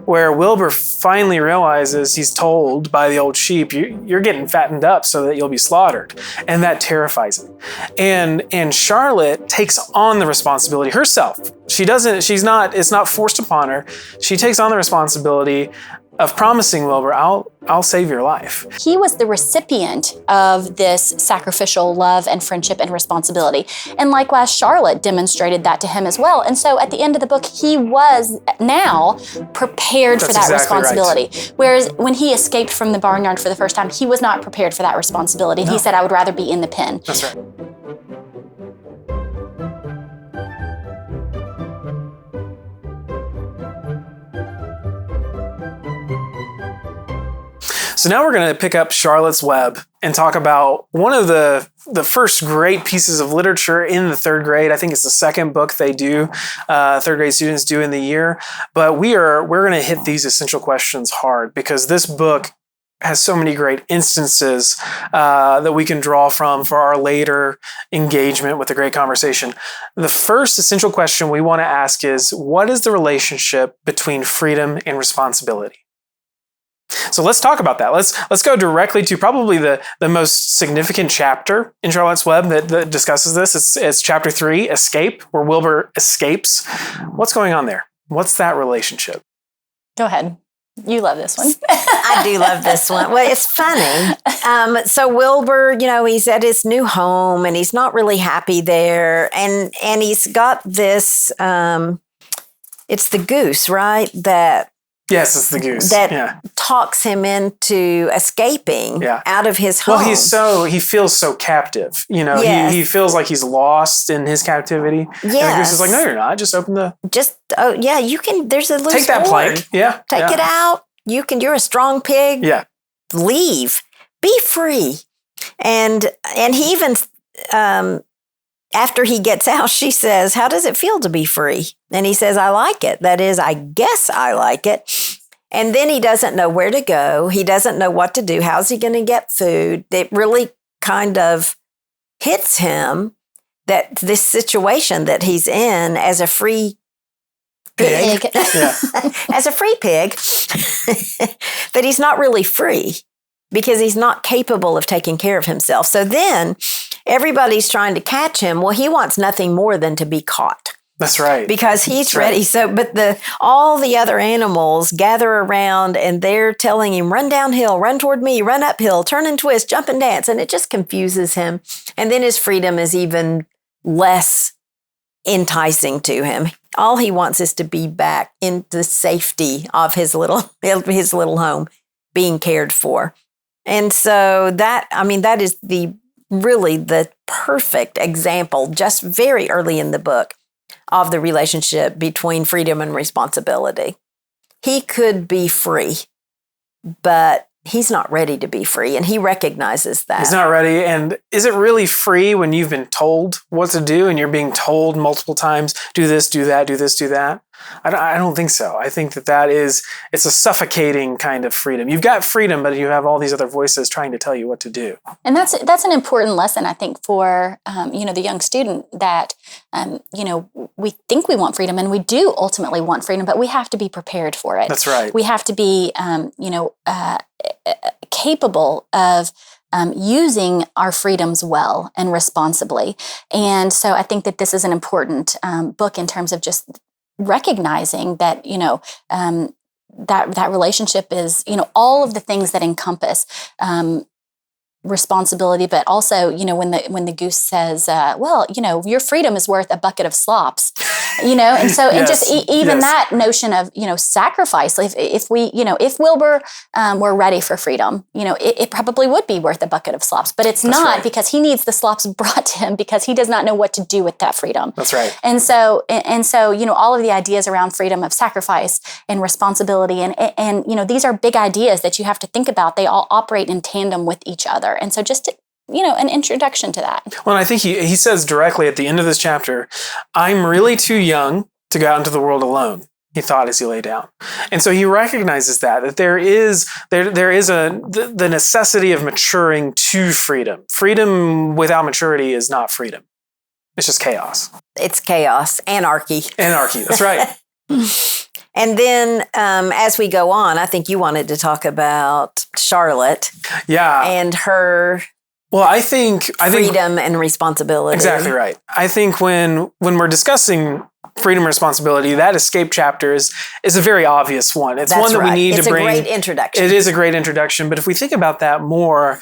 where Wilbur finally realizes, he's told by the old sheep, you're getting fattened up so that you'll be slaughtered. And that terrifies him. And Charlotte takes on the responsibility herself. It's not forced upon her. She takes on the responsibility of promising Wilbur, I'll save your life. He was the recipient of this sacrificial love and friendship and responsibility. And likewise, Charlotte demonstrated that to him as well. And so at the end of the book, he was now prepared for that responsibility. Right. Whereas when he escaped from the barnyard for the first time, he was not prepared for that responsibility. No. He said, I would rather be in the pen. That's right. So now we're going to pick up Charlotte's Web and talk about one of the first great pieces of literature in the third grade. I think it's the second book they do, third grade students do in the year. But we're going to hit these essential questions hard because this book has so many great instances that we can draw from for our later engagement with the great conversation. The first essential question we want to ask is, what is the relationship between freedom and responsibility? So let's talk about that. Let's go directly to probably the most significant chapter in Charlotte's Web that discusses this. It's chapter 3, Escape, where Wilbur escapes. What's going on there? What's that relationship? Go ahead. You love this one. I do love this one. Well, it's funny. So Wilbur, he's at his new home and he's not really happy there. And he's got this, it's the goose, right? Yes, it's the goose. That talks him into escaping out of his home. Well, he feels so captive. Yes. He feels like he's lost in his captivity. Yes. And the goose is like, no, you're not. Just open the... you can, there's a loose take that plank. Yeah. Take it out. You're a strong pig. Yeah. Leave. Be free. And he even... after he gets out, she says, how does it feel to be free? And he says, I like it. That is, I guess I like it. And then he doesn't know where to go. He doesn't know what to do. How's he going to get food? It really kind of hits him that this situation that he's in as a free pig, as a free pig, that he's not really free because he's not capable of taking care of himself. So then everybody's trying to catch him. Well, he wants nothing more than to be caught. That's right. Because he's ready. Right. So, but all the other animals gather around and they're telling him, run downhill, run toward me, run uphill, turn and twist, jump and dance. And it just confuses him. And then his freedom is even less enticing to him. All he wants is to be back in the safety of his little home, being cared for. And so that is really the perfect example, just very early in the book, of the relationship between freedom and responsibility. He could be free, but he's not ready to be free, and he recognizes that. He's not ready, and is it really free when you've been told what to do and you're being told multiple times, do this, do that, do this, do that? I don't think so. I think it's a suffocating kind of freedom. You've got freedom, but you have all these other voices trying to tell you what to do. And that's an important lesson, I think, for the young student that we think we want freedom, and we do ultimately want freedom, but we have to be prepared for it. That's right. We have to be capable of using our freedoms well and responsibly. And so I think that this is an important book in terms of just recognizing that, that relationship is, all of the things that encompass responsibility, but also, when the goose says, your freedom is worth a bucket of slops, and so yes, and just even that notion of, sacrifice, if Wilbur were ready for freedom, it probably would be worth a bucket of slops, but it's That's not right. because he needs the slops brought to him because he does not know what to do with that freedom. That's right. And so, all of the ideas around freedom of sacrifice and responsibility and these are big ideas that you have to think about. They all operate in tandem with each other. And so just, an introduction to that. Well, I think he says directly at the end of this chapter, I'm really too young to go out into the world alone, he thought as he lay down. And so he recognizes that there is the necessity of maturing to freedom. Freedom without maturity is not freedom. It's just chaos. It's chaos. Anarchy. Anarchy, that's right. And then as we go on, I think you wanted to talk about Charlotte. Yeah. And her I think freedom and responsibility. Exactly right. I think when we're discussing freedom and responsibility, that escape chapter is a very obvious one. It's one that we need to bring. It's a great introduction. It is a great introduction. But if we think about that more,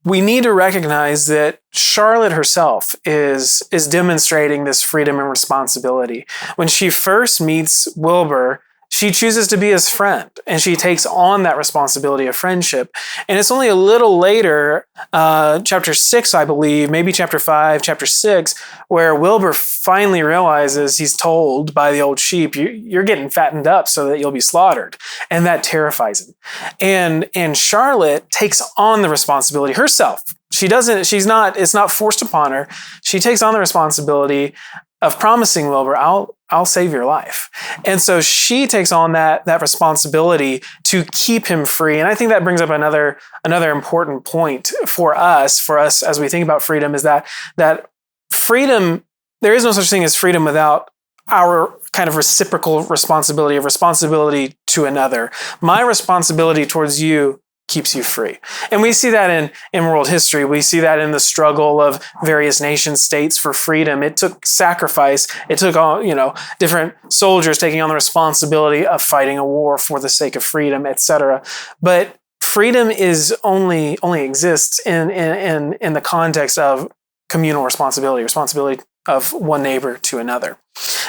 we need to recognize that Charlotte herself is demonstrating this freedom and responsibility. When she first meets Wilbur, she chooses to be his friend, and she takes on that responsibility of friendship. And it's only a little later, chapter 6, I believe, maybe chapter 5, chapter 6, where Wilbur finally realizes, he's told by the old sheep, you're getting fattened up so that you'll be slaughtered. And that terrifies him. And Charlotte takes on the responsibility herself. It's not forced upon her. She takes on the responsibility of promising Wilbur, I'll save your life. And so she takes on that responsibility to keep him free. And I think that brings up another important point for us as we think about freedom, is that freedom, there is no such thing as freedom without our kind of reciprocal responsibility to another. My responsibility towards you keeps you free. And we see that in world history. We see that in the struggle of various nation states for freedom. It took sacrifice. It took different soldiers taking on the responsibility of fighting a war for the sake of freedom, etc. But freedom is only exists in the context of communal responsibility of one neighbor to another.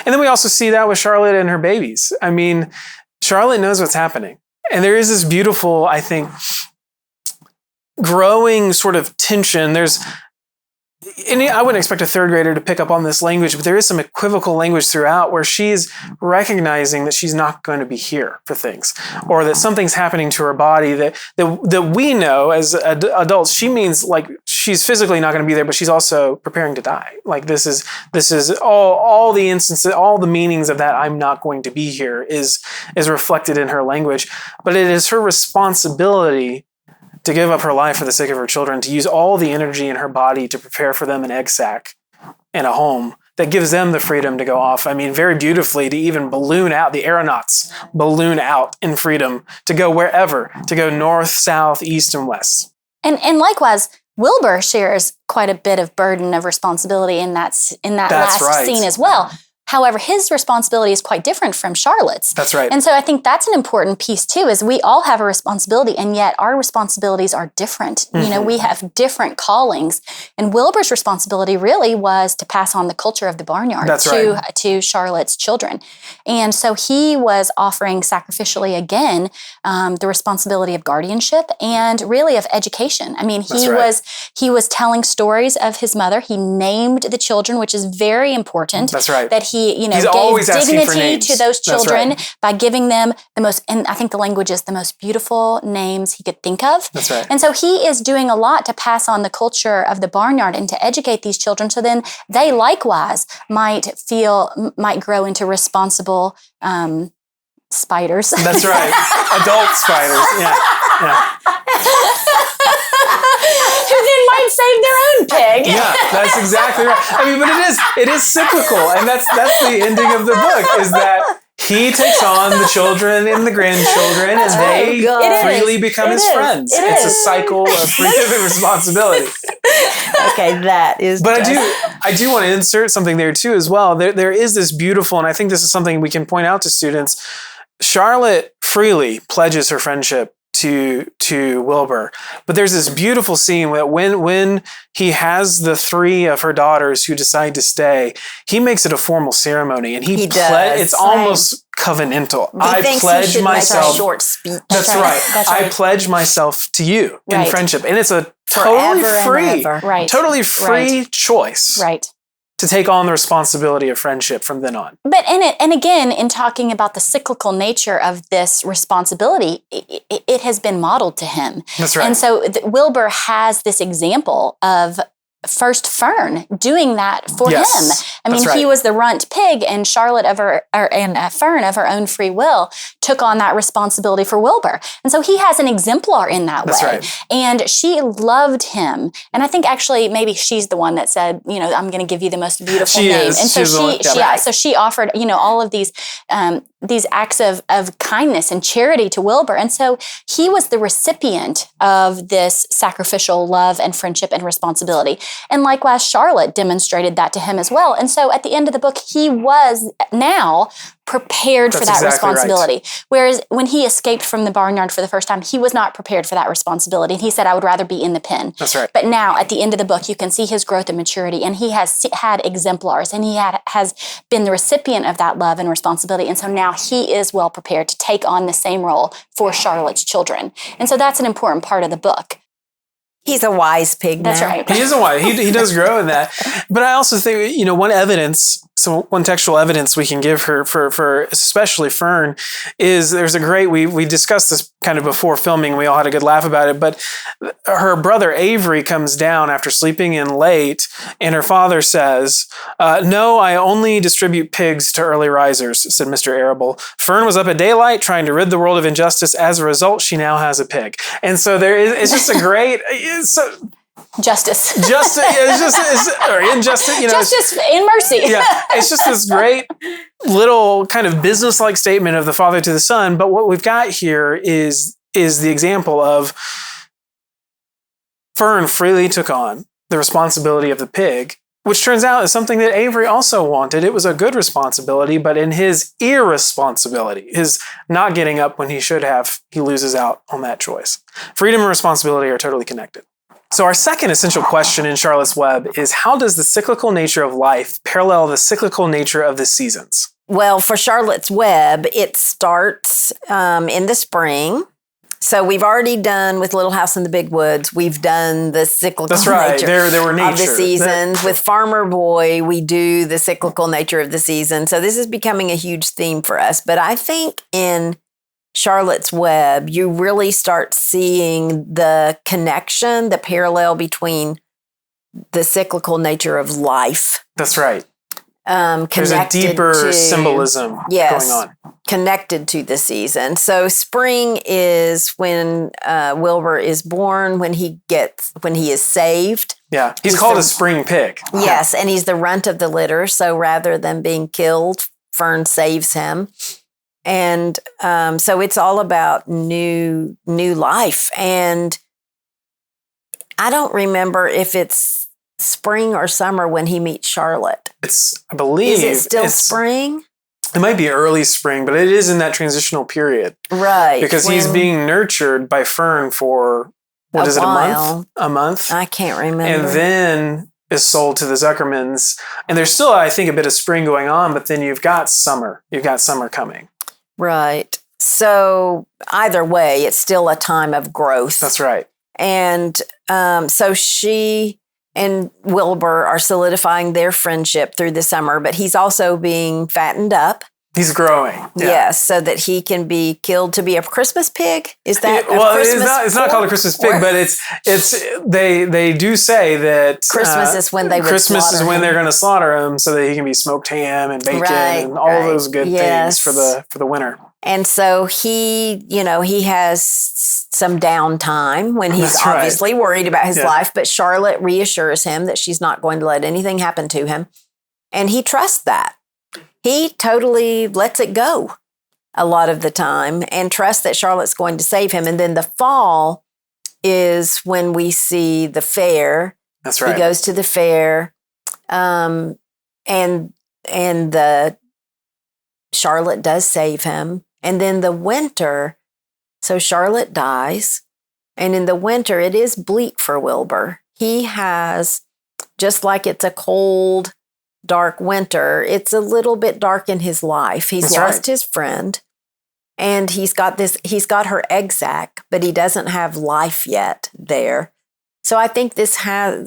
And then we also see that with Charlotte and her babies. I mean, Charlotte knows what's happening. And there is this beautiful, I think, growing sort of tension. I wouldn't expect a third grader to pick up on this language, but there is some equivocal language throughout where she's recognizing that she's not going to be here for things, or that something's happening to her body that we know as adults. She means like she's physically not going to be there, but she's also preparing to die. Like this is all the instances, all the meanings of that I'm not going to be here is reflected in her language. But it is her responsibility to give up her life for the sake of her children, to use all the energy in her body to prepare for them an egg sac and a home that gives them the freedom to go off. I mean, very beautifully, to even balloon out, the aeronauts balloon out in freedom to go wherever, to go north, south, east, and west. And likewise, Wilbur shares quite a bit of burden of responsibility in that last scene as well. However, his responsibility is quite different from Charlotte's. That's right. And so I think that's an important piece too, is we all have a responsibility, and yet our responsibilities are different. Mm-hmm. We have different callings. And Wilbur's responsibility really was to pass on the culture of the barnyard to Charlotte's children. And so he was offering sacrificially again the responsibility of guardianship and really of education. I mean, he was telling stories of his mother. He named the children, which is very important. That's right. That he gave dignity to those children by giving them the most, and I think the language is the most beautiful names he could think of. That's right. And so he is doing a lot to pass on the culture of the barnyard and to educate these children, so then they likewise might grow into responsible spiders. That's right. Adult spiders. Yeah. Who then might save their own pig. Yeah, that's exactly right. I mean, but it is cyclical, and that's the ending of the book, is that he takes on the children and the grandchildren, and they freely become his friends. It's a cycle of freedom and responsibility. Okay, that is. But I do want to insert something there too as well. There is this beautiful, and I think this is something we can point out to students. Charlotte freely pledges her friendship to Wilbur. But there's this beautiful scene that when he has the three of her daughters who decide to stay, he makes it a formal ceremony, and he does. It's almost covenantal. I pledge myself. Make a short speech. That's right. I pledge myself to you in friendship, and it's a totally free choice. Right. To take on the responsibility of friendship from then on. But and again, in talking about the cyclical nature of this responsibility, it has been modeled to him. That's right. And so Wilbur has this example of first Fern doing that for him. I mean, he was the runt pig, and Charlotte Fern of her own free will took on that responsibility for Wilbur. And so he has an exemplar in that way. Right. And she loved him. And I think actually maybe she's the one that said, I'm going to give you the most beautiful name. And so so she offered, all of these these acts of kindness and charity to Wilbur. And so he was the recipient of this sacrificial love and friendship and responsibility. And likewise, Charlotte demonstrated that to him as well. And so at the end of the book, he was now prepared for that responsibility. Right. Whereas when he escaped from the barnyard for the first time, he was not prepared for that responsibility. And he said, I would rather be in the pen. That's right. But now at the end of the book, you can see his growth and maturity, and he has had exemplars, and he has been the recipient of that love and responsibility. And so now he is well prepared to take on the same role for Charlotte's children. And so that's an important part of the book. He's a wise pig now. That's right. He is a wise. He does grow in that. But I also think, one textual evidence we can give her for especially Fern is there's a great, we discussed this kind of before filming. We all had a good laugh about it. But her brother Avery comes down after sleeping in late, and her father says, no, I only distribute pigs to early risers, said Mr. Arable. Fern was up at daylight trying to rid the world of injustice. As a result, she now has a pig. And so it's just a great... Justice. Or injustice. Justice in mercy. Yeah, it's just this great little kind of business-like statement of the father to the son. But what we've got here is the example of Fern freely took on the responsibility of the pig, which turns out is something that Avery also wanted. It was a good responsibility, but in his irresponsibility, his not getting up when he should have, he loses out on that choice. Freedom and responsibility are totally connected. So our second essential question in Charlotte's Web is, how does the cyclical nature of life parallel the cyclical nature of the seasons? Well, for Charlotte's Web, it starts in the spring. So we've already done with Little House in the Big Woods, we've done the cyclical nature there were nature of the seasons. With Farmer Boy, we do the cyclical nature of the season. So this is becoming a huge theme for us. But I think in Charlotte's Web, you really start seeing the connection, the parallel between the cyclical nature of life. That's right. There's a deeper symbolism going on. Connected to the season. So spring is when Wilbur is born, when he is saved. Yeah, he's called a spring pig. Yes, and he's the runt of the litter. So rather than being killed, Fern saves him. And so it's all about new life. And I don't remember if it's spring or summer when he meets Charlotte. I believe. Is it still spring? It might be early spring, but it is in that transitional period. Right. Because he's being nurtured by Fern for, a month? I can't remember. And then is sold to the Zuckermans. And there's still, I think, a bit of spring going on, but then you've got summer. You've got summer coming. Right. So either way, it's still a time of growth. That's right. And so she and Wilbur are solidifying their friendship through the summer, but he's also being fattened up. He's growing. Yeah. Yes, so that he can be killed to be a Christmas pig. Is that it's not called a Christmas pig, but it's they do say that Christmas is when they would Christmas is when they're going to slaughter him so that he can be smoked ham and bacon and all those good things for the winter. And so he has some downtime when he's obviously worried about his life, but Charlotte reassures him that she's not going to let anything happen to him. And he trusts that. He totally lets it go a lot of the time and trusts that Charlotte's going to save him. And then the fall is when we see the fair. That's right. He goes to the fair, and the Charlotte does save him. And then the winter, so Charlotte dies. And in the winter, it is bleak for Wilbur. He has, just like it's a cold, dark winter, it's a little bit dark in his life. He's lost his friend, and he's got her egg sac, but he doesn't have life yet there. So I think this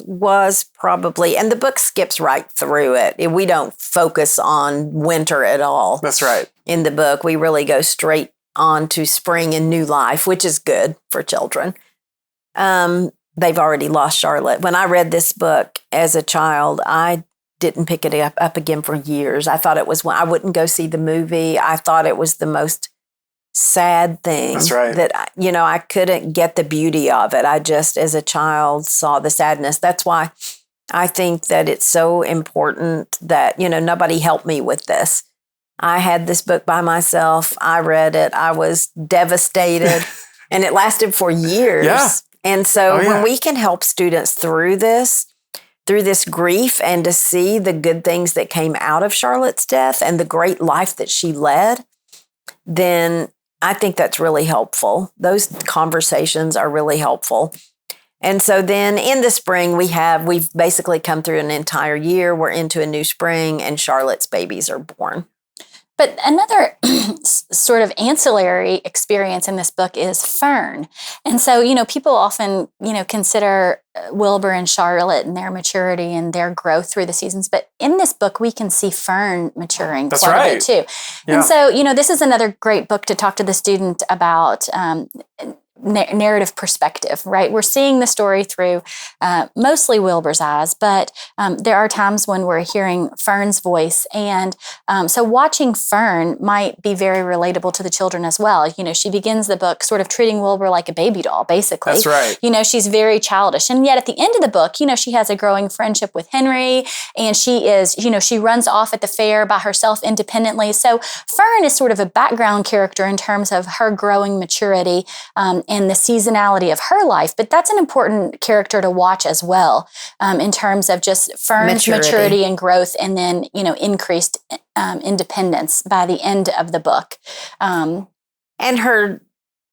was probably, and the book skips right through it. We don't focus on winter at all. That's right. In the book, we really go straight on to spring and new life, which is good for children. They've already lost Charlotte. When I read this book as a child, I didn't pick it up again for years. I thought it was I wouldn't go see the movie. I thought it was the most sad thing. That's right. That, I couldn't get the beauty of it. I just, as a child, saw the sadness. That's why I think that it's so important that, nobody helped me with this. I had this book by myself. I read it. I was devastated, and it lasted for years. Yeah. And so when we can help students through this grief, and to see the good things that came out of Charlotte's death and the great life that she led, then I think that's really helpful. Those conversations are really helpful. And so then in the spring, we've basically come through an entire year. We're into a new spring, and Charlotte's babies are born. But another sort of ancillary experience in this book is Fern. And so, people often, consider Wilbur and Charlotte and their maturity and their growth through the seasons. But in this book, we can see Fern maturing quite a bit too. Yeah. And so, this is another great book to talk to the student about narrative perspective, right? We're seeing the story through mostly Wilbur's eyes, but there are times when we're hearing Fern's voice. And so watching Fern might be very relatable to the children as well. She begins the book sort of treating Wilbur like a baby doll, basically. That's right. She's very childish. And yet at the end of the book, she has a growing friendship with Henry, and she is, she runs off at the fair by herself independently. So Fern is sort of a background character in terms of her growing maturity and the seasonality of her life, but that's an important character to watch as well, in terms of just Fern's maturity and growth, and then increased independence by the end of the book. And her,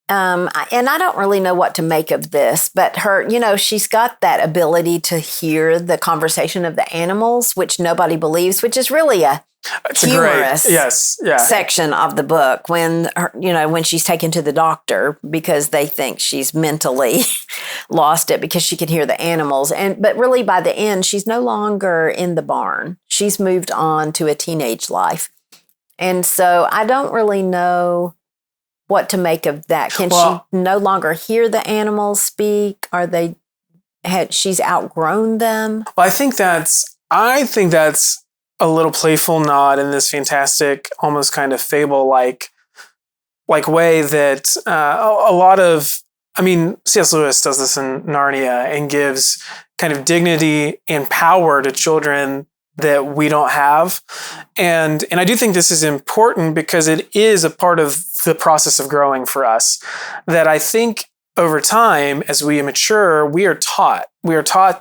and I don't really know what to make of this, but her, she's got that ability to hear the conversation of the animals, which nobody believes, which is really it's humorous section of the book when when she's taken to the doctor because they think she's mentally lost it because she can hear the animals. But really by the end, she's no longer in the barn. She's moved on to a teenage life. And so I don't really know what to make of that. Can she no longer hear the animals speak? She's outgrown them? Well, I think that's a little playful nod in this fantastic, almost kind of fable-like way that a lot of, C.S. Lewis does this in Narnia and gives kind of dignity and power to children that we don't have. And I do think this is important because it is a part of the process of growing for us, that I think over time, as we mature, we are taught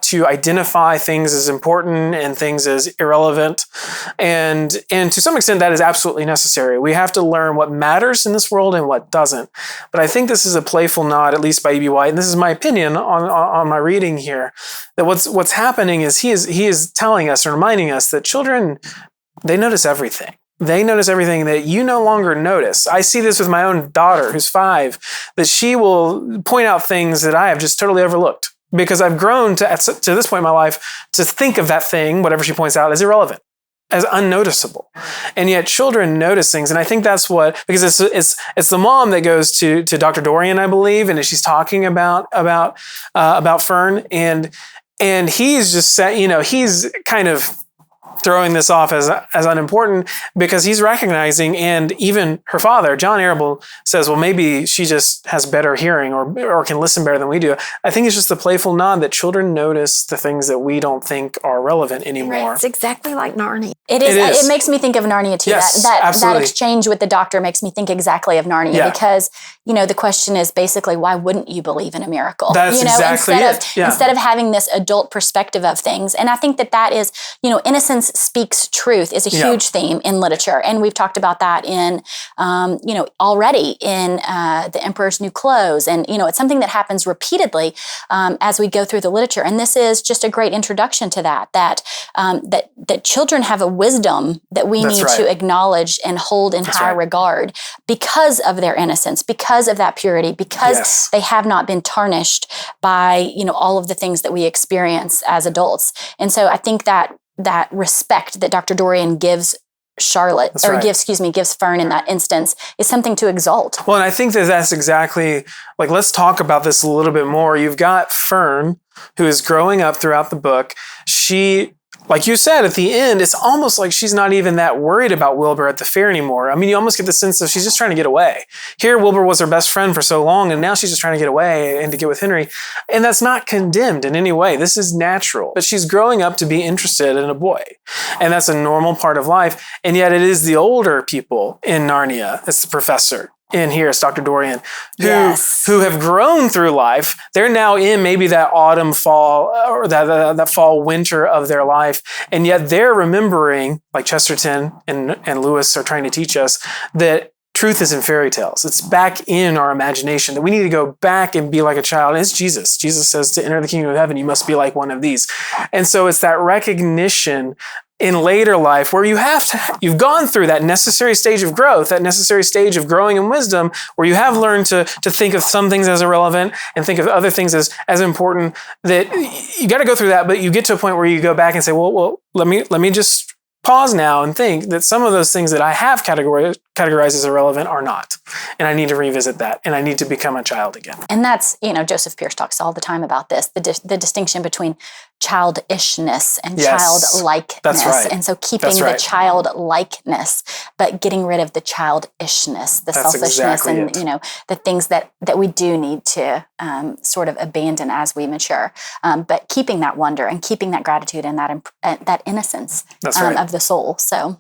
to identify things as important and things as irrelevant. And to some extent, that is absolutely necessary. We have to learn what matters in this world and what doesn't. But I think this is a playful nod, at least by E.B. White, and this is my opinion on my reading here, that what's happening is he is telling us and reminding us that children, they notice everything. They notice everything that you no longer notice. I see this with my own daughter, who's 5, that she will point out things that I have just totally overlooked because I've grown to this point in my life to think of that thing, whatever she points out, as irrelevant, as unnoticeable. And yet children notice things. And I think that's because it's the mom that goes to Dr. Dorian, I believe, and she's talking about Fern, and he's just he's kind of throwing this off as unimportant because he's recognizing, and even her father, John Arable, says, well, maybe she just has better hearing or can listen better than we do. I think it's just the playful nod that children notice the things that we don't think are relevant anymore. It's exactly like Narnia. It is. It makes me think of Narnia too. Yes, that exchange with the doctor makes me think exactly of Narnia because, the question is basically, why wouldn't you believe in a miracle? That's exactly it. Instead of having this adult perspective of things. And I think that is, innocence speaks truth is a huge theme in literature. And we've talked about that in, already in The Emperor's New Clothes. And, it's something that happens repeatedly as we go through the literature. And this is just a great introduction to that children have a wisdom that we need to acknowledge and hold in high regard because of their innocence, because of that purity, because they have not been tarnished by, all of the things that we experience as adults. And so I think that respect that Dr. Dorian gives Charlotte, gives Fern in that instance is something to exalt. Well, and I think that's exactly, let's talk about this a little bit more. You've got Fern, who is growing up throughout the book. like you said, at the end, it's almost like she's not even that worried about Wilbur at the fair anymore. I mean, you almost get the sense that she's just trying to get away. Here, Wilbur was her best friend for so long, and now she's just trying to get away and to get with Henry. And that's not condemned in any way. This is natural. But she's growing up to be interested in a boy. And that's a normal part of life. And yet it is the older people in Narnia. It's the professor. And here it's Dr. Dorian, who have grown through life. They're now in maybe that autumn, fall, or that fall, winter of their life. And yet they're remembering, like Chesterton and Lewis are trying to teach us, that truth is in fairy tales. It's back in our imagination, that we need to go back and be like a child. And it's Jesus. Jesus says to enter the kingdom of heaven, you must be like one of these. And so it's that recognition in later life where you've gone through that necessary stage of growth, that necessary stage of growing in wisdom, where you have learned to think of some things as irrelevant and think of other things as important, that you got to go through that, but you get to a point where you go back and say, well, let me just pause now and think that some of those things that I have categorized as irrelevant are not. And I need to revisit that. And I need to become a child again. And that's, Joseph Pierce talks all the time about this, the distinction between childishness and childlikeness. That's right. And so keeping the childlikeness, but getting rid of the childishness, the selfishness, and the things that we do need to sort of abandon as we mature. But keeping that wonder and keeping that gratitude and that innocence of the soul. So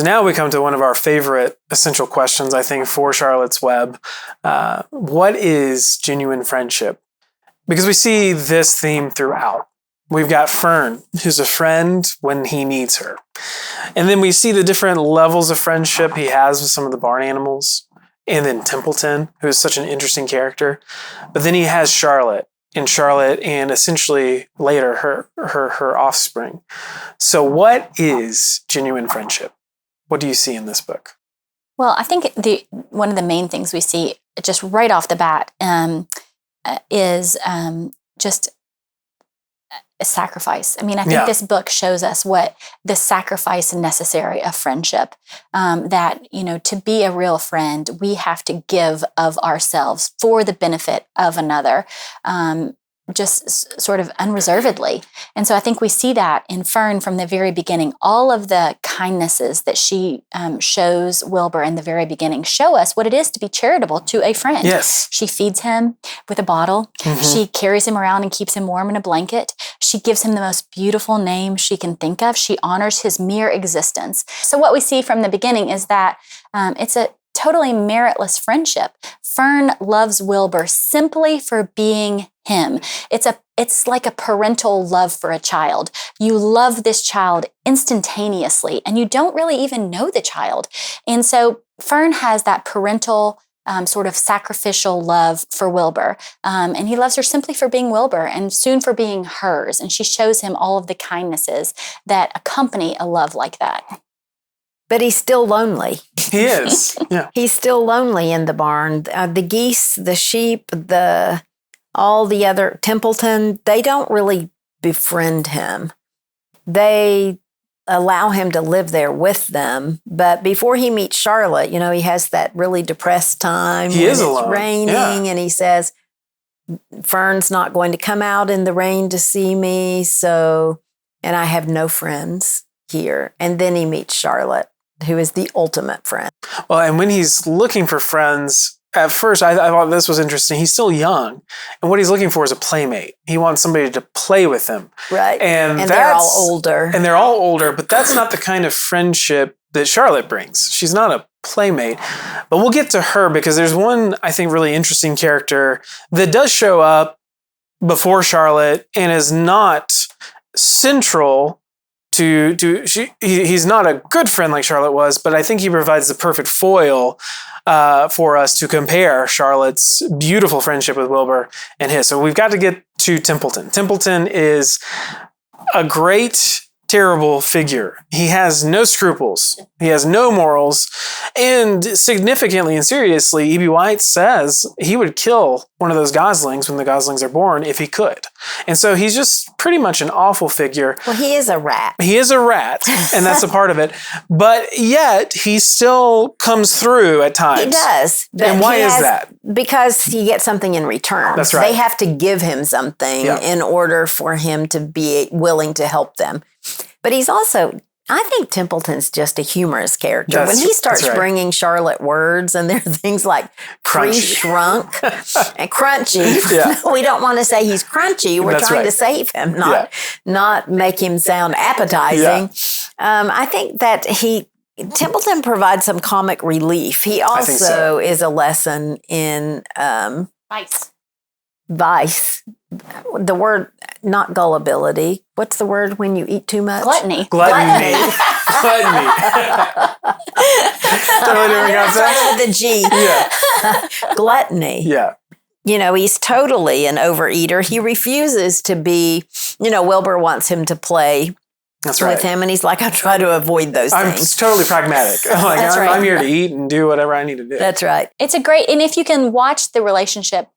now we come to one of our favorite essential questions, I think, for Charlotte's Web. What is genuine friendship? Because we see this theme throughout. We've got Fern, who's a friend when he needs her. And then we see the different levels of friendship he has with some of the barn animals. And then Templeton, who is such an interesting character. But then he has Charlotte and essentially later her offspring. So what is genuine friendship? What do you see in this book? Well, I think one of the main things we see just right off the bat is just a sacrifice. I mean, I think this book shows us what the sacrifice necessary of friendship, that, to be a real friend, we have to give of ourselves for the benefit of another, just sort of unreservedly. And so I think we see that in Fern from the very beginning. All of the kindnesses that she shows Wilbur in the very beginning show us what it is to be charitable to a friend. Yes. She feeds him with a bottle. Mm-hmm. She carries him around and keeps him warm in a blanket. She gives him the most beautiful name she can think of. She honors his mere existence. So what we see from the beginning is that it's a totally meritless friendship. Fern loves Wilbur simply for being him. It's like a parental love for a child. You love this child instantaneously, and you don't really even know the child. And so Fern has that parental sort of sacrificial love for Wilbur. And he loves her simply for being Wilbur and soon for being hers. And she shows him all of the kindnesses that accompany a love like that. But he's still lonely. He is. Yeah. He's still lonely in the barn. The geese, the sheep, all the other Templeton, they don't really befriend him. They allow him to live there with them. But before he meets Charlotte, he has that really depressed time. He is alone. It's raining, and he says, Fern's not going to come out in the rain to see me, and I have no friends here. And then he meets Charlotte, who is the ultimate friend. Well, and when he's looking for friends, at first I thought this was interesting. He's still young, and what he's looking for is a playmate. He wants somebody to play with him. Right. And they're all older. And they're all older, but that's not the kind of friendship that Charlotte brings. She's not a playmate. But we'll get to her because there's one, I think, really interesting character that does show up before Charlotte and is not central he's not a good friend like Charlotte was, but I think he provides the perfect foil for us to compare Charlotte's beautiful friendship with Wilbur and his. So we've got to get to Templeton. Templeton is a great terrible figure. He has no scruples. He has no morals. And significantly and seriously, E.B. White says he would kill one of those goslings when the goslings are born if he could. And so he's just pretty much an awful figure. Well, he is a rat. He is a rat, and that's a part of it. But yet, he still comes through at times. He does. And why is that? Because he gets something in return. That's right. They have to give him something in order for him to be willing to help them. But he's also, I think Templeton's just a humorous character. When he starts bringing Charlotte words, and there are things like pre-shrunk and crunchy. We don't want to say he's crunchy. We're trying to save him, not make him sound appetizing. I think that Templeton provides some comic relief. He also is a lesson in vice. The word, not gullibility. What's the word when you eat too much? Gluttony. Gluttony. Totally different concept. With the G. Yeah. Gluttony. Yeah. You know, he's totally an overeater. He refuses to be, Wilbur wants him to play with him, and he's like, I try to avoid those things. I'm totally pragmatic. I'm here to eat and do whatever I need to do. That's right. It's and if you can watch the relationship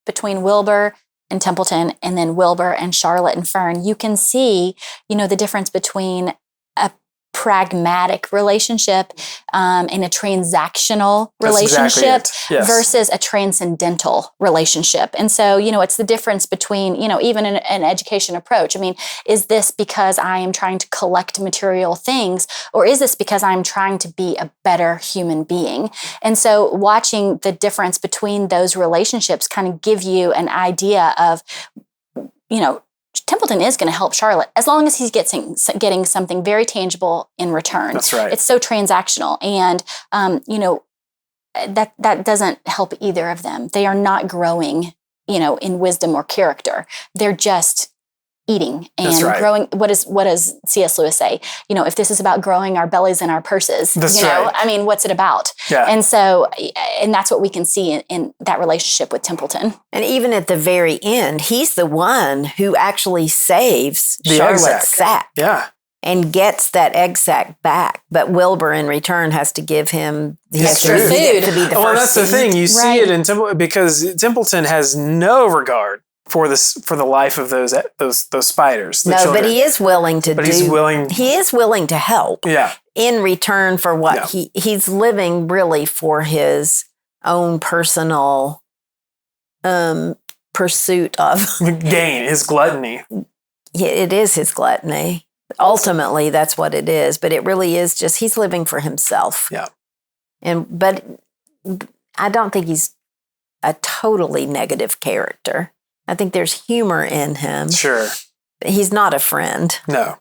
between Wilbur and Templeton, and then Wilbur and Charlotte and Fern, you can see, the difference between a pragmatic relationship and a transactional relationship versus a transcendental relationship. And so, it's the difference between, even an education approach. I mean, is this because I am trying to collect material things, or is this because I'm trying to be a better human being? And so watching the difference between those relationships kind of give you an idea of, Templeton is going to help Charlotte as long as he's getting something very tangible in return. That's right. It's so transactional. And, that doesn't help either of them. They are not growing, in wisdom or character. They're just eating and growing. What does C.S. Lewis say? If this is about growing our bellies and our purses, what's it about? Yeah. And so, and that's what we can see in that relationship with Templeton. And even at the very end, he's the one who actually saves Charlotte's sack. Yeah. And gets that egg sack back. But Wilbur, in return, has to give him the extra food to be the first. Well, that's the thing. You see it in Templeton, because Templeton has no regard for the life of those spiders. The children. But he is willing to He is willing to help. Yeah. In return for what he's living really for his own personal pursuit of gain, his gluttony. It is his gluttony. Ultimately, that's what it is. But it really is just he's living for himself. Yeah. But I don't think he's a totally negative character. I think there's humor in him. Sure. He's not a friend. No.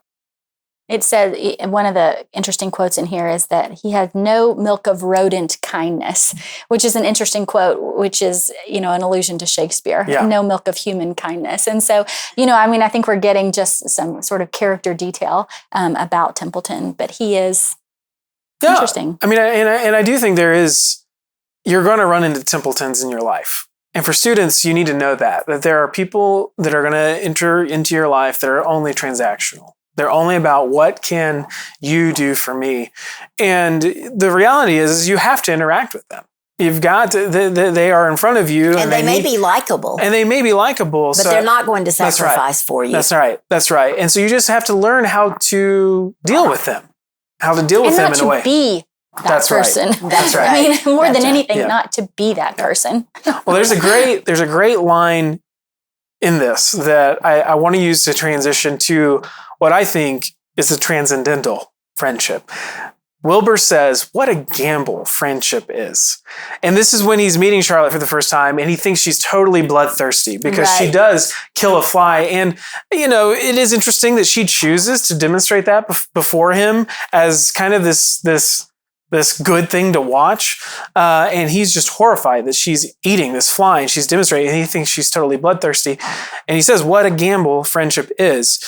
It says, one of the interesting quotes in here is that he had no milk of rodent kindness, which is an interesting quote, which is, an allusion to Shakespeare. Yeah. No milk of human kindness. And so, I think we're getting just some sort of character detail about Templeton, but he is interesting. I mean, and I do think you're going to run into Templetons in your life. And for students, you need to know that there are people that are going to enter into your life that are only transactional. They're only about what can you do for me. And the reality is you have to interact with them. You've got to, they are in front of you. And they may be likable. And they may be likable. But they're not going to sacrifice for you. That's right. That's right. And so you just have to learn how to deal with them. How to deal with them in a way. Be that person. Right. That's right. I mean, more than anything, not to be that person. Well, there's a great line in this that I want to use to transition to what I think is a transcendental friendship. Wilbur says, what a gamble friendship is. And this is when he's meeting Charlotte for the first time, and he thinks she's totally bloodthirsty because she does kill a fly. And, it is interesting that she chooses to demonstrate that before him as kind of this good thing to watch. And he's just horrified that she's eating this fly and she's demonstrating, and he thinks she's totally bloodthirsty. And he says, what a gamble friendship is.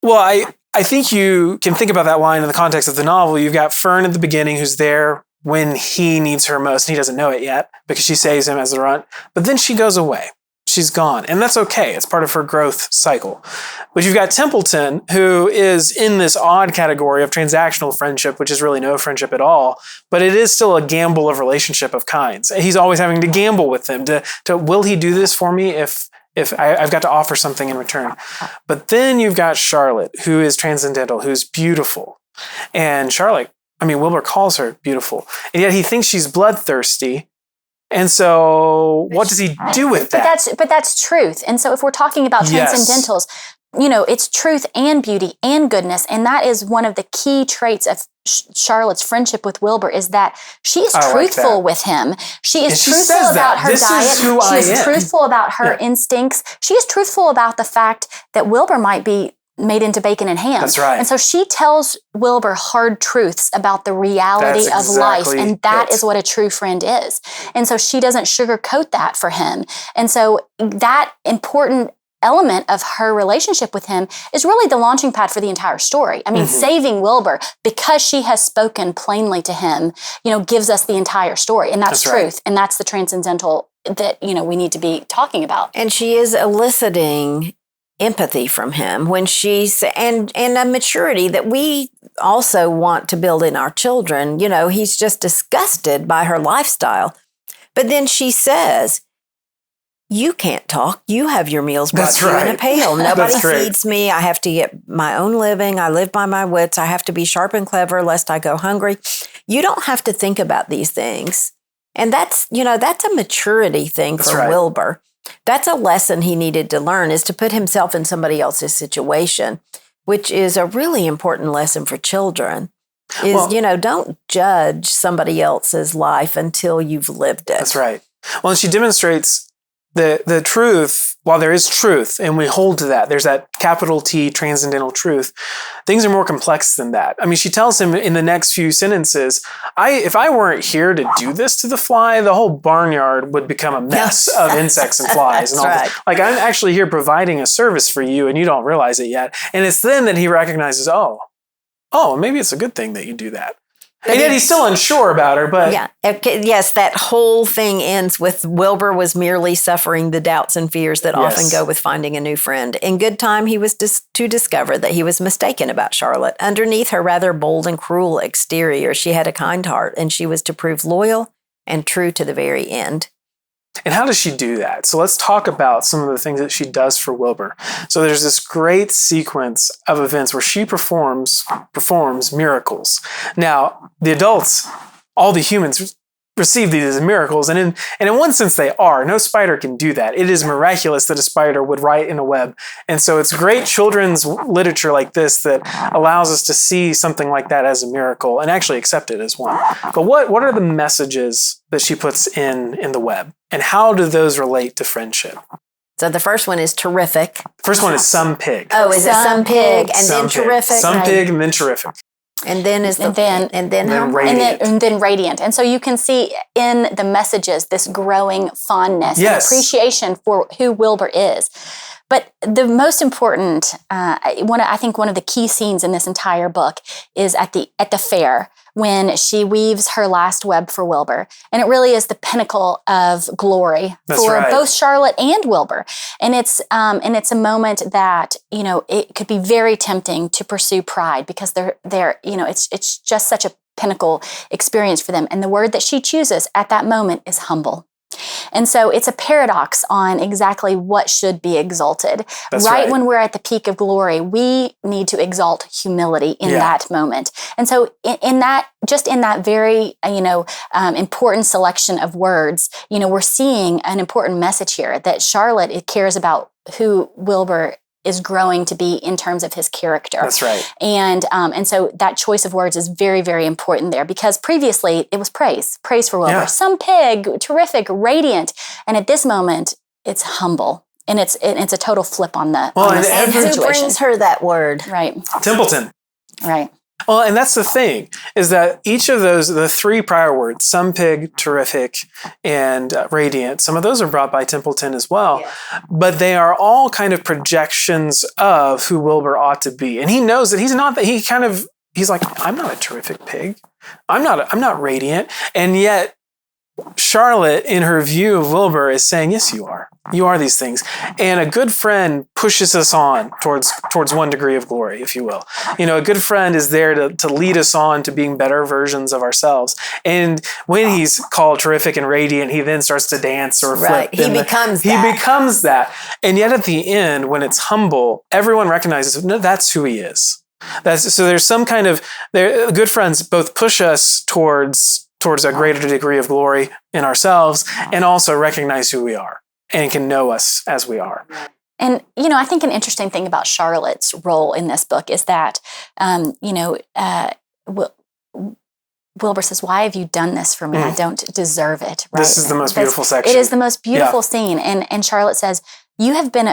Well, I think you can think about that line in the context of the novel. You've got Fern at the beginning who's there when he needs her most, and he doesn't know it yet because she saves him as the runt. But then she goes away. she's gone. And that's okay. It's part of her growth cycle. But you've got Templeton, who is in this odd category of transactional friendship, which is really no friendship at all. But it is still a gamble of relationship of kinds. He's always having to gamble with them to will he do this for me if I've got to offer something in return. But then you've got Charlotte, who is transcendental, who's beautiful. And Charlotte, Wilbur calls her beautiful. And yet he thinks she's bloodthirsty. And so what does he do with that? But that's truth. And so if we're talking about transcendentals, it's truth and beauty and goodness. And that is one of the key traits of Charlotte's friendship with Wilbur, is that she is truthful with him. She is truthful about her diet. She is truthful about her instincts. She is truthful about the fact that Wilbur might be made into bacon and ham. That's right. And so she tells Wilbur hard truths about the reality of life. And that is what a true friend is. And so she doesn't sugarcoat that for him. And so that important element of her relationship with him is really the launching pad for the entire story. Saving Wilbur because she has spoken plainly to him, gives us the entire story. And that's truth. Right. And that's the transcendental that, we need to be talking about. And she is eliciting empathy from him when she's and a maturity that we also want to build in our children. He's just disgusted by her lifestyle. But then she says, you can't talk. You have your meals brought to you in a pail. Nobody feeds me. I have to get my own living. I live by my wits. I have to be sharp and clever lest I go hungry. You don't have to think about these things. And that's a maturity thing for Wilbur. That's a lesson he needed to learn, is to put himself in somebody else's situation, which is a really important lesson for children. Don't judge somebody else's life until you've lived it. That's right. Well, and she demonstrates the truth, while there is truth, and we hold to that, there's that capital T transcendental truth, things are more complex than that. She tells him in the next few sentences, if I weren't here to do this to the fly, the whole barnyard would become a mess of insects and flies. And all this. Like, I'm actually here providing a service for you, and you don't realize it yet. And it's then that he recognizes, maybe it's a good thing that you do that. And yet he's still unsure about her, but... Yes, that whole thing ends with Wilbur was merely suffering the doubts and fears that often go with finding a new friend. In good time, he was to discover that he was mistaken about Charlotte. Underneath her rather bold and cruel exterior, she had a kind heart, and she was to prove loyal and true to the very end. And how does she do that? So let's talk about some of the things that she does for Wilbur. So there's this great sequence of events where she performs miracles. Now, the adults, all the humans, receive these as miracles, and in one sense they are. No spider can do that. It is miraculous that a spider would write in a web. And so it's great children's literature like this that allows us to see something like that as a miracle and actually accept it as one. But what are the messages that she puts in the web? And how do those relate to friendship? So the first one is terrific. First one is some pig. Oh, is it some pig and then terrific? Some pig and then terrific. And then radiant. And then radiant. And so you can see in the messages this growing fondness and appreciation for who Wilbur is. But the most important, I think one of the key scenes in this entire book is at the fair, when she weaves her last web for Wilbur. And it really is the pinnacle of glory for both Charlotte and Wilbur. And it's a moment that, it could be very tempting to pursue pride, because it's just such a pinnacle experience for them. And the word that she chooses at that moment is humble. And so it's a paradox on exactly what should be exalted. Right when we're at the peak of glory, we need to exalt humility in that moment. And so in that very, important selection of words, we're seeing an important message here that Charlotte cares about who Wilbur is growing to be in terms of his character. That's right. And so that choice of words is very, very important there, because previously it was praise for Wilbur. Yeah. Some pig, terrific, radiant. And at this moment, it's humble. And it's a total flip on the situation. Who brings her that word? Right. Templeton. Right. Well, and that's the thing, is that each of those, the three prior words, some pig, terrific, and radiant, some of those are brought by Templeton as well. Yeah. But they are all kind of projections of who Wilbur ought to be. And he knows that he's not that. He's like, I'm not a terrific pig. I'm not radiant. And yet Charlotte, in her view of Wilbur, is saying, yes, you are. You are these things. And a good friend pushes us on towards one degree of glory, if you will. A good friend is there to lead us on to being better versions of ourselves. And when he's called terrific and radiant, he then starts to dance or flip. He becomes that. And yet at the end, when it's humble, everyone recognizes, no, that's who he is. So there's some kind of, good friends both push us towards a greater degree of glory in ourselves and also recognize who we are and can know us as we are. And, I think an interesting thing about Charlotte's role in this book is that, Wilbur says, "Why have you done this for me? I don't deserve it." Right? This is the most beautiful section. It is the most beautiful scene. And Charlotte says, You have been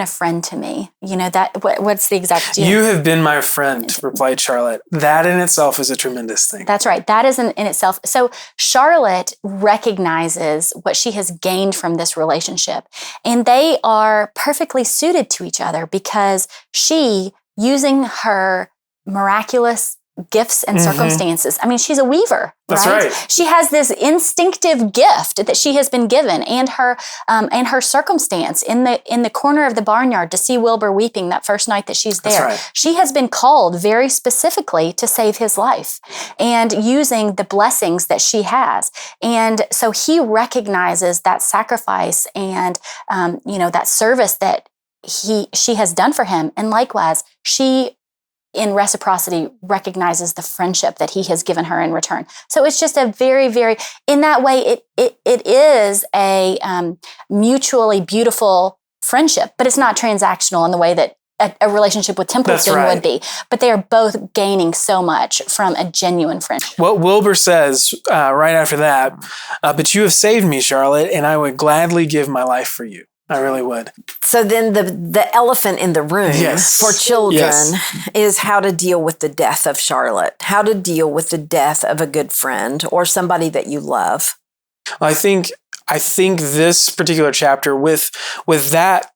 a friend to me. What's the exact? You have been my friend, replied Charlotte. That in itself is a tremendous thing. That's right. That is in itself. So Charlotte recognizes what she has gained from this relationship, and they are perfectly suited to each other because she, using her miraculous gifts and circumstances. I mean, she's a weaver. That's right. She has this instinctive gift that she has been given, and her circumstance in the corner of the barnyard to see Wilbur weeping that first night that she's there. That's right. She has been called very specifically to save his life, and using the blessings that she has. And so he recognizes that sacrifice and that service that she has done for him, and likewise she, in reciprocity, recognizes the friendship that he has given her in return. So it's just a very, very, in that way, it is a mutually beautiful friendship, but it's not transactional in the way that a relationship with Templeton would be. But they are both gaining so much from a genuine friendship. What Wilbur says right after that, but you have saved me, Charlotte, and I would gladly give my life for you. I really would. So then the elephant in the room for children is how to deal with the death of Charlotte, how to deal with the death of a good friend or somebody that you love. I think this particular chapter with that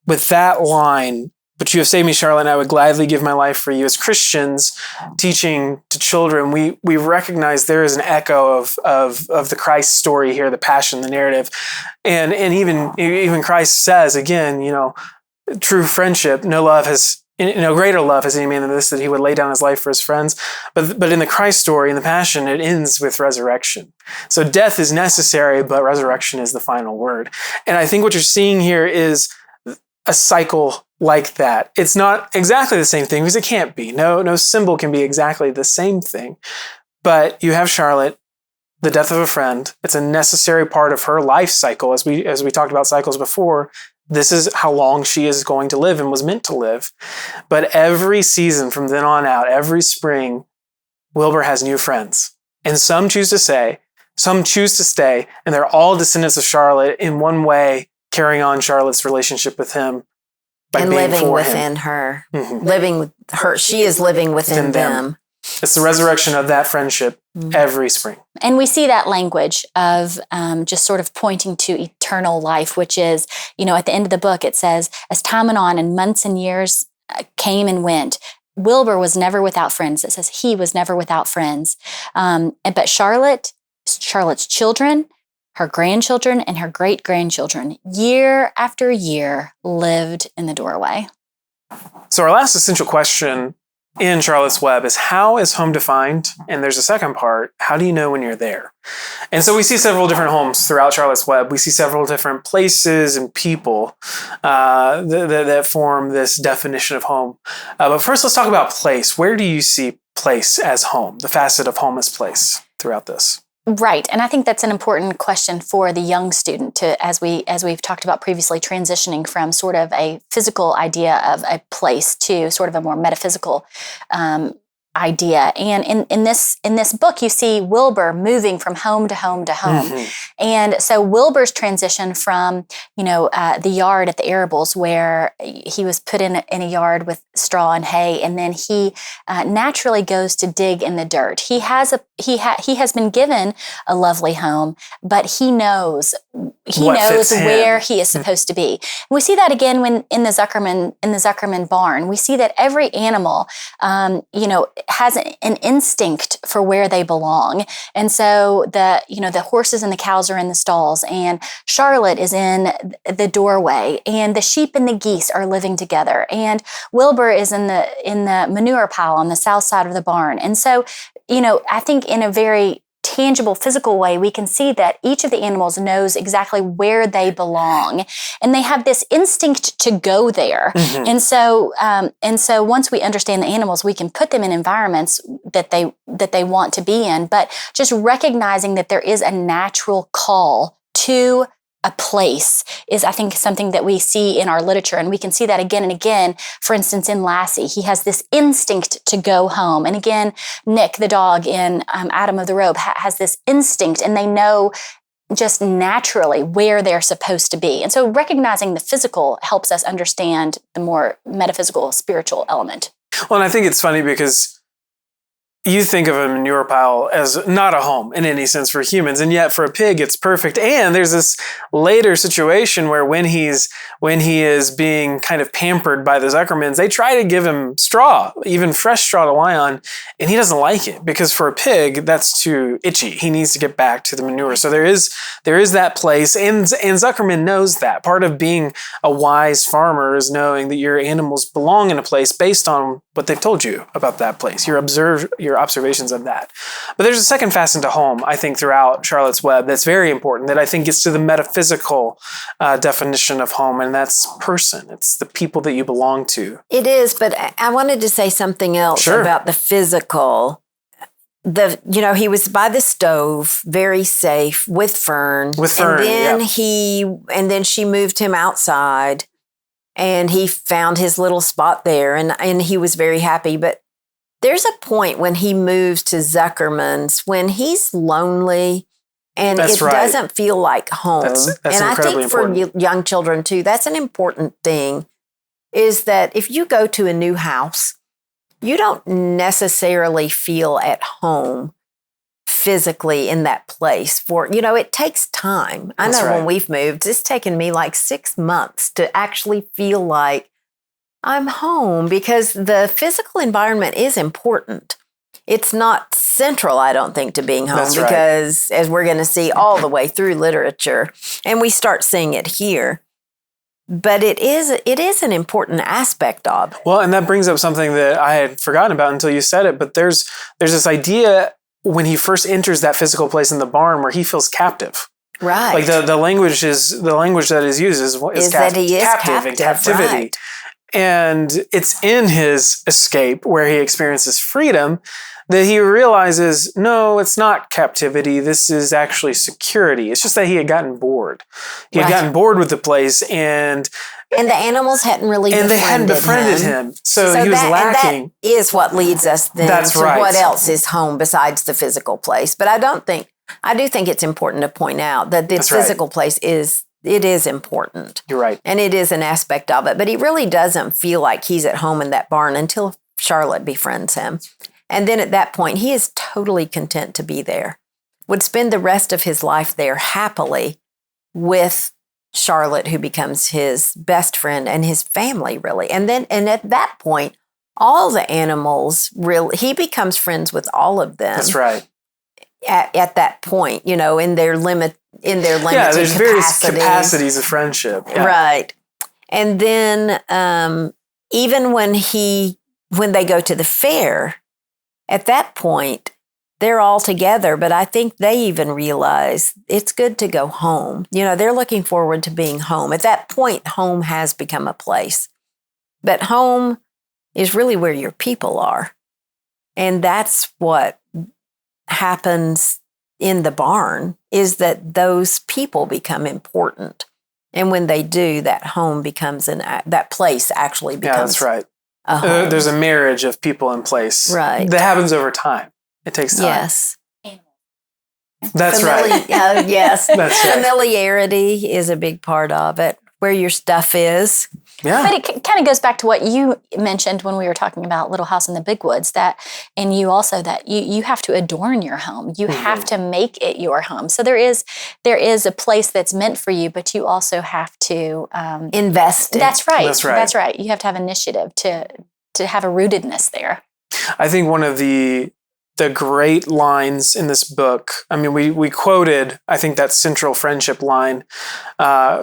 line, but you have saved me, Charlotte, and I would gladly give my life for you. As Christians teaching to children, we recognize there is an echo of the Christ story here, the passion, the narrative. And even Christ says, again, true friendship, no greater love has any man than this, that he would lay down his life for his friends. But in the Christ story, in the passion, it ends with resurrection. So death is necessary, but resurrection is the final word. And I think what you're seeing here is a cycle like that. It's not exactly the same thing because it can't be. No symbol can be exactly the same thing. But you have Charlotte, the death of a friend. It's a necessary part of her life cycle. As we talked about cycles before, this is how long she is going to live and was meant to live. But every season from then on out, every spring, Wilbur has new friends. And some choose to stay, and they're all descendants of Charlotte in one way, carrying on Charlotte's relationship with him. And living within her. Mm-hmm. Living with her. She is living within them. It's the resurrection of that friendship every spring. And we see that language of just sort of pointing to eternal life, which is, at the end of the book, it says, as time went on and months and years came and went, Wilbur was never without friends. It says he was never without friends. But Charlotte's children, her grandchildren, and her great-grandchildren, year after year, lived in the doorway. So our last essential question in Charlotte's Web is, how is home defined? And there's a second part, how do you know when you're there? And so we see several different homes throughout Charlotte's Web. We see several different places and people that form this definition of home. But first, let's talk about place. Where do you see place as home, the facet of home as place throughout this? Right. And I think that's an important question for the young student to, as we've talked about previously, transitioning from sort of a physical idea of a place to sort of a more metaphysical idea. And in this book, you see Wilbur moving from home to home to home. Mm-hmm. And so Wilbur's transition from, the yard at the Arables, where he was put in a yard with straw and hay, and then he naturally goes to dig in the dirt. He has been given a lovely home, but he knows where he is supposed to be. And we see that again when in the Zuckerman barn. We see that every animal, has an instinct for where they belong. And so the horses and the cows are in the stalls, and Charlotte is in the doorway, and the sheep and the geese are living together, and Wilbur is in the manure pile on the south side of the barn. And so, I think in a very tangible physical way, we can see that each of the animals knows exactly where they belong, and they have this instinct to go there. Mm-hmm. And so once we understand the animals, we can put them in environments that they want to be in, but just recognizing that there is a natural call to a place is, I think, something that we see in our literature, and we can see that again and again. For instance, in Lassie, he has this instinct to go home. And again, Nick, the dog in Adam of the Robe, has this instinct, and they know just naturally where they're supposed to be. And so recognizing the physical helps us understand the more metaphysical, spiritual element. Well, and I think it's funny because you think of a manure pile as not a home in any sense for humans, and yet for a pig, it's perfect. And there's this later situation where when he is being kind of pampered by the Zuckermans, they try to give him straw, even fresh straw to lie on, and he doesn't like it because for a pig, that's too itchy. He needs to get back to the manure. So there is that place, and Zuckerman knows that. Part of being a wise farmer is knowing that your animals belong in a place based on what they've told you about that place. Your observations of that. But there's a second fasten to home, I think, throughout Charlotte's Web that's very important, that I think gets to the metaphysical definition of home, and that's person. It's the people that you belong to. It is, but I wanted to say something else about the physical. He was by the stove, very safe, with Fern. And then she moved him outside, and he found his little spot there, and he was very happy. But there's a point when he moves to Zuckerman's when he's lonely and doesn't feel like home. That's and I think important. For young children too, that's an important thing, is that if you go to a new house, you don't necessarily feel at home physically in that place. It takes time. I know when we've moved, it's taken me like 6 months to actually feel like I'm home, because the physical environment is important. It's not central, I don't think, to being home, because as we're going to see all the way through literature, and we start seeing it here, but it is an important aspect of it. Well, and that brings up something that I had forgotten about until you said it, but there's this idea when he first enters that physical place in the barn where he feels captive. Right. Like the language that is used is that he is captive in captivity. Right. And it's in his escape where he experiences freedom that he realizes, no, it's not captivity. This is actually security. It's just that he had gotten bored. He had gotten bored with the place, and the animals hadn't really befriended him. So he was lacking. And that is what leads us then to what else is home besides the physical place. But I do think it's important to point out that the physical place is important. You're right. And it is an aspect of it. But he really doesn't feel like he's at home in that barn until Charlotte befriends him. And then at that point, he is totally content to be there. Would spend the rest of his life there happily with Charlotte, who becomes his best friend and his family, really. And at that point, all the animals, he becomes friends with all of them. That's right. At that point, in their limited there's capacity. Various capacities of friendship. Yeah. Right. And then even when they go to the fair, at that point, they're all together, but I think they even realize it's good to go home. They're looking forward to being home. At that point, home has become a place. But home is really where your people are. And that's what happens in the barn, is that those people become important. And when they do, that home becomes that place actually becomes. Yeah, that's right. There's a marriage of people in place. Right. That happens over time. It takes time. Yes. That's right. Yes. That's right. Familiarity is a big part of it. Where your stuff is. Yeah. But it kind of goes back to what you mentioned when we were talking about Little House in the Big Woods, and you also that you have to adorn your home. You have to make it your home. So there is a place that's meant for you, but you also have to invest. That's right. That's right. That's right. You have to have initiative to have a rootedness there. I think one of the great lines in this book, I mean, we quoted, I think, that central friendship line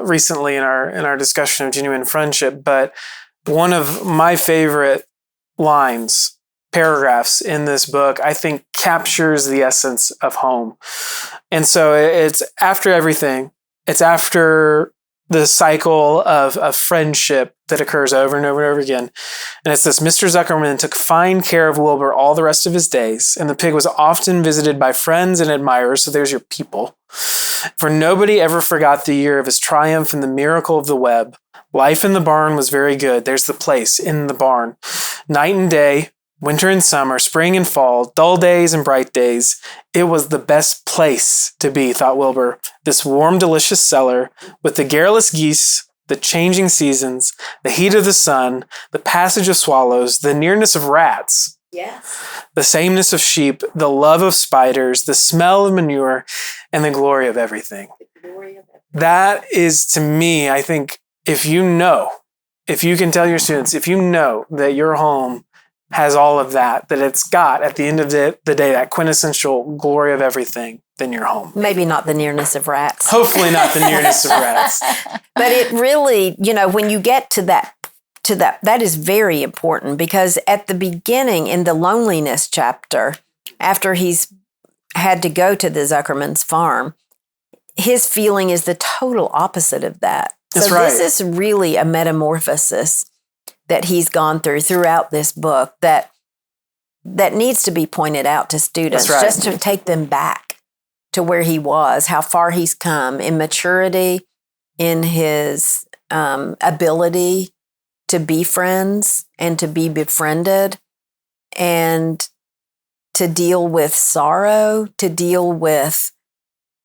recently in our discussion of genuine friendship, but one of my favorite lines, paragraphs in this book, I think captures the essence of home. And so it's after everything. It's after the cycle of friendship that occurs over and over and over again. And it's this: Mr. Zuckerman took fine care of Wilbur all the rest of his days, and the pig was often visited by friends and admirers, so there's your people. For nobody ever forgot the year of his triumph and the miracle of the web. Life in the barn was very good. There's the place, in the barn. Night and day, winter and summer, spring and fall, dull days and bright days. It was the best place to be, thought Wilbur. This warm, delicious cellar with the garrulous geese, the changing seasons, the heat of the sun, the passage of swallows, the nearness of rats, the sameness of sheep, the love of spiders, the smell of manure, and the glory of everything. That is, to me, I think, if you can tell your students, if you know that your home has all of that it's got, at the end of the day, that quintessential glory of everything, then you're home. Maybe not the nearness of rats. Hopefully not the nearness of rats. But it really, when you get to that is very important, because at the beginning in the loneliness chapter, after he's had to go to the Zuckerman's farm, his feeling is the total opposite of that. That's right. This is really a metamorphosis that he's gone throughout this book that needs to be pointed out to students, just to take them back to where he was, how far he's come in maturity, in his ability to be friends and to be befriended, and to deal with sorrow, to deal with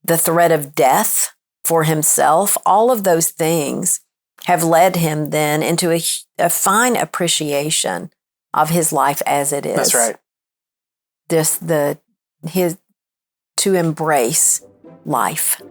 the threat of death for himself. All of those things have led him then into a fine appreciation of his life as it is. That's right. To embrace life.